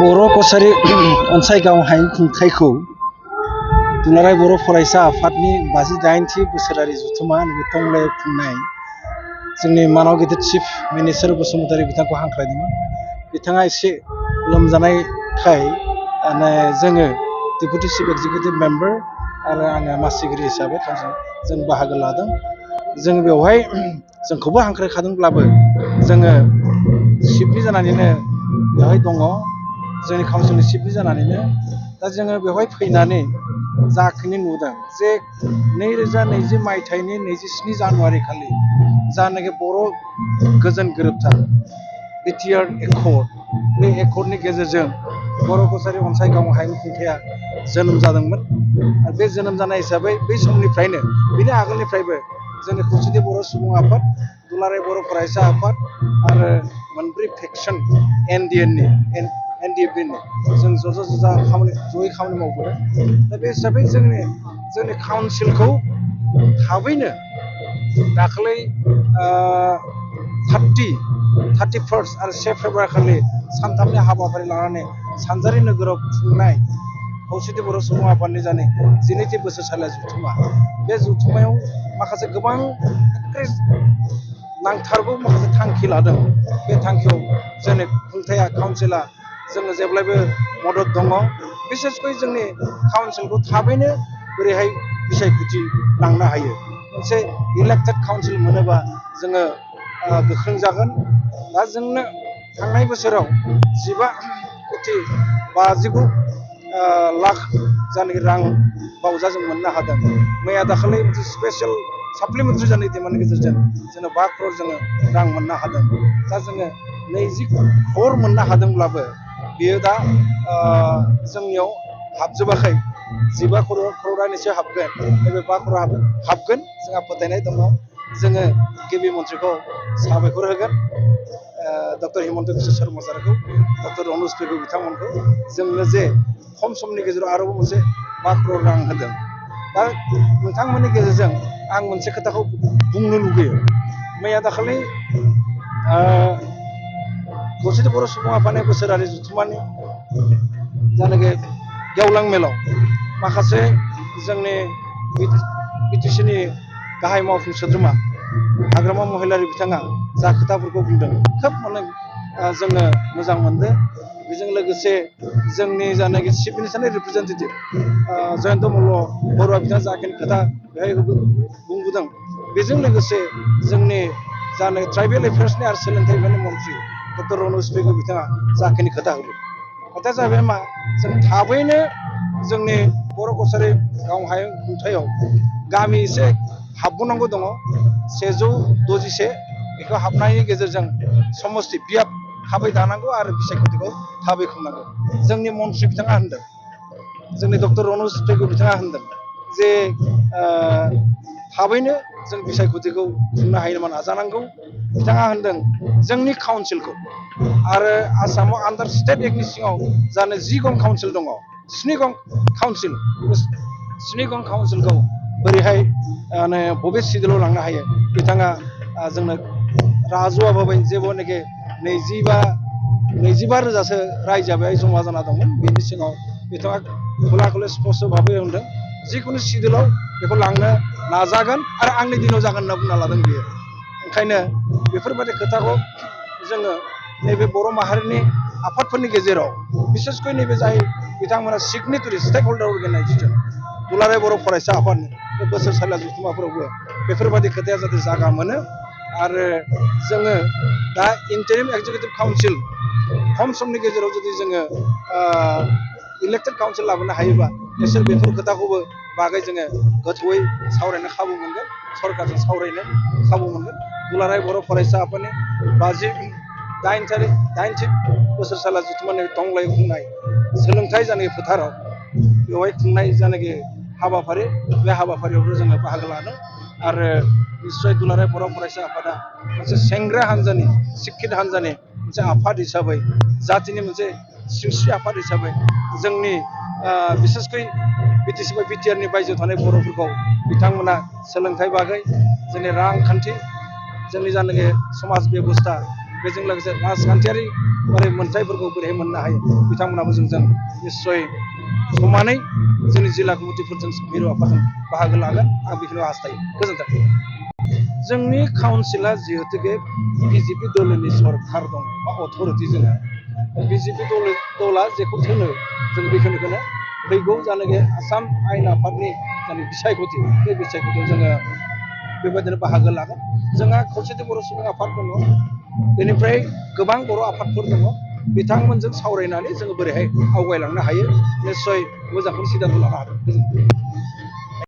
बर' कछारी अनसायगाव हायुं खुंथायखौ दुलाराय बर' फरायसा आफादनि 58थि बोसोरारि जथुम्मा नैबे टंलायाव खुंनाय जोंनि मानाव गिदिर चिफ मिनिस्टार बसुमतारी बिथांखौ हांख्रायदोंमोन। बिथाङा एसे लोमजानायखाय जोङो डेपुटि चिफ एक्जिकिउटिभ मेम्बार आरो आङो मासिगिरि हिसाबै जों बाहागो लादों। जों बेवहाय जोंखौबो हांख्रायखादोंब्लाबो जोङो चिफनि जानानैनो बेवहाय दङ, जोंनि काउन्सिलनि चिफनि जानानैनो दा जोङो बेवहाय फैनानै जाखिनि नुदों जे 2020 मायथाइनि 27 जानुवारि खालि जानाखि बर' गोजोन गोरोबथा बिटिआर एकर्ड, बे एकर्डनि गेजेरजों बर' कछारी अनसायगाव हायुं खुंथाया जोनोम जादोंमोन। आरो बे जोनोम जानाय हिसाबै बै समनिफ्रायनो बिनि आगोलनिफ्रायबो जोंनि खौसेथि बर' सुबुं आफाद, दुलाराय बर' फरायसा आफाद आरो मोनब्रै फेक्सन एनडिएफबिनि जों ज'यै खामानि मावबोदों। दा बे हिसाबै जोंनि काउन्सिलखौ थाबैनो दाखालै 31 आरो 1 फेब्रुवारि खालि सानथामनि हाबाफारि लानानै सानजारि नोगोराव खुंनाय खौसेथि बर' सुबुं आफादनि जानाय 12थि बोसोरसालिया जथुम्मा, बे जथुम्मायाव माखासे गोबां नांथारगौ माखासे थांखि लादों। बे थांखियाव जोंनि खुंथाया काउन्सिला जोङो जेब्लायबो मदद दङ। बिसेसकै जोंनि काउन्सिलखौ थाबैनो बोरैहाय बिसायख'थि लांनो हायो, मोनसे इलेक्टेड काउन्सिल मोनोबा जोङो गोख्रों जागोन। दा जोंनो थांनाय बोसोराव 15,59,00,000 जानाखि रां बावजा जों मोननो हादों। मैया दाखालि मोनसे स्पेसियेल साप्लिमेन्टारि जानाय डिमान्डनि गेजेरजों जोङो 5 crore जोङो रां मोननो हादों। दा जोङो 20 crore मोननो हादोंब्लाबो बियो दा जोंनियाव हाबजोबाखै। 15 crore निसो हाबगोन, नैबे 5 crore हाबगोन जोंहा फोथायनाय दङ। जोङो गिबि मन्थ्रिखौ साबायखर होगोन, डक्टर हिमन्त बिश्व शर्मा सारखौ, डक्टर अनुज पेगु बिथांमोनखौ जोंनो जे खम समनि गेजेराव आरोबाव मोनसे 5 crore रां होदों। दा नोंथांमोननि गेजेरजों आं मोनसे खोथाखौ बुंनो लुगैयो। मैया दाखालि खौसेथि बर' सुबुं आफादनि बोसोरारि जथुम्मानि जायनाखि गेवलां मेलाव माखासे जोंनि बिटिसिनि गाहाय मावफुं सोद्रोमा हाग्रामा महिलारि बिथाङा जा खोथाफोरखौ बुंदों खोब जोङो मोजां मोनदों। बेजों लोगोसे जोंनि जायनाखि चिफ मिनिस्टारनि रिप्रेजेन्टेटिभ जयन्त मल्ल बरुवा बिथाङा जाखिनि खोथा बेहाय बुंबोदों, बेजों लोगोसे जोंनि जानाय ट्राइबेल एफेयार्सनि आरो सोलोंथाइ बिफाननि मन्थ्रि डक्टर अनुज पेगु बिथाङा जाखिनि खोथा होदों, खोथाया जाहैबाय मा, जों थाबैनो जोंनि बर' कछारी गाव हायुं खुंथायाव गामि एसे हाबबावनांगौ दङ। 161 बेखौ हाबनायनि गेजेरजों समस्ति बियाब थाबै दानांगौ आरो बिसायख'थिखौ थाबै खुंनांगौ। जोंनि मन्थ्रि बिथाङा होनदों, जोंनि डक्टर अनुज पेगु बिथाङा होनदों जे थाबैनो जों बिसायख'थिखौ खुंनो हायो नामा नाजानांगौ। बिथाङा होनदों जोंनि काउन्सिलखौ आरो आसामाव आन्डार स्टेट एक्टनि सिङाव जानो 10 गं काउन्सिल दङ, 7 गं काउन्सिलखौ बोरैहाय बबे सिडिउलाव लांनो हायो। बिथाङा जोंनो राजुवा होबाय, जेब्लानाखि 25,000सो रायजोआ बेहाय जमा जाना दंमोन। बेनि सिङाव बिथाङा खुला स्पष्ट भाबै होनदों जिखुनु सिडिउलाव बेखौ लांनो नाजागोन आरो आंनि दिनाव जागोन होनना बुंना लादों बियो। ओंखायनो बेफोरबायदि खोथाखौ जोङो नैबे बर' माहारिनि आफादफोरनि गेजेराव, बिसेसकै नैबे जाय बिथांमोना सिगनेटरि स्टेक हल्डार अर्गेनाइजेसन दुलाराय बर' फरायसा आफादनि बे बोसोरसालिया जथुम्माफोरावबो बेफोरबायदि खोथाया जाहाथे जागा मोनो। आरो जोङो दा इन्टारिम एक्जिकिउटिभ काउन्सिल खम समनि गेजेराव जुदि जोङो इलेक्टेड काउन्सिल लाबोनो हायोबा बिसोर बेफोर खोथाखौबो बागै जोङो गोथौयै सावरायनो खाबु मोनगोन, सरकारजों सावरायनो खाबु मोनगोन। दुलाराय बर' फरायसा आफादनि 58थि बोसोरसालिया जथुम्मानि टंलायाव खुंनाय सोलोंथाइ जानाय फोथाराव बेवहाय खुंनाय जानाखि हाबाफारि, बे हाबाफारियावबो जोङो बाहागो लादों। आरो निस्सय दुलाराय बर' फरायसा आफादा मोनसे सेंग्रा हान्जानि, सिक्षित हान्जानि मोनसे आफाद हिसाबै, जातिनि मोनसे सिनस्रि आफाद हिसाबै जोंनि बिसेसकै बिटिसि बा बिटिआरनि बायजोआव थानाय बर'फोरखौ बिथांमोना सोलोंथाइ बागै, जोंनि रांखान्थि, जोंनि जानाखि समाज बेबस्था बेजों लोगोसे राजखान्थियारि मोन्थायफोरखौ बोरैहाय मोननो हायो बिथांमोनाबो जोंजों निस्सय समानै जोंनि जिल्ला कमिटिफोरजों मिरु आफादजों बाहागो लागोन आं बेखौनो हास्थायो गोजोन्थों जोंनि काउन्सिला जिहेतुके बिजेपि दलनि सरकार दङ बा अथरिटि जोङो बिजेपि दला जेखौ थोनो जों बेखिनिखौनो फैगौ जानाखि आसाम आयेन आफादनि जानि बिसायख'थि बे बिसायख'थियाव जोङो बेबायदिनो बाहागो लागोन जोंहा खौसेथि बर' सुबुं आफाद दङ बेनिफ्राय गोबां बर' आफादफोर दङ बिथांमोनजों सावरायनानै जोङो बोरैहाय आवगायलांनो हायो निस्सय मोजांखौनो सिदांखौ लानो हागोन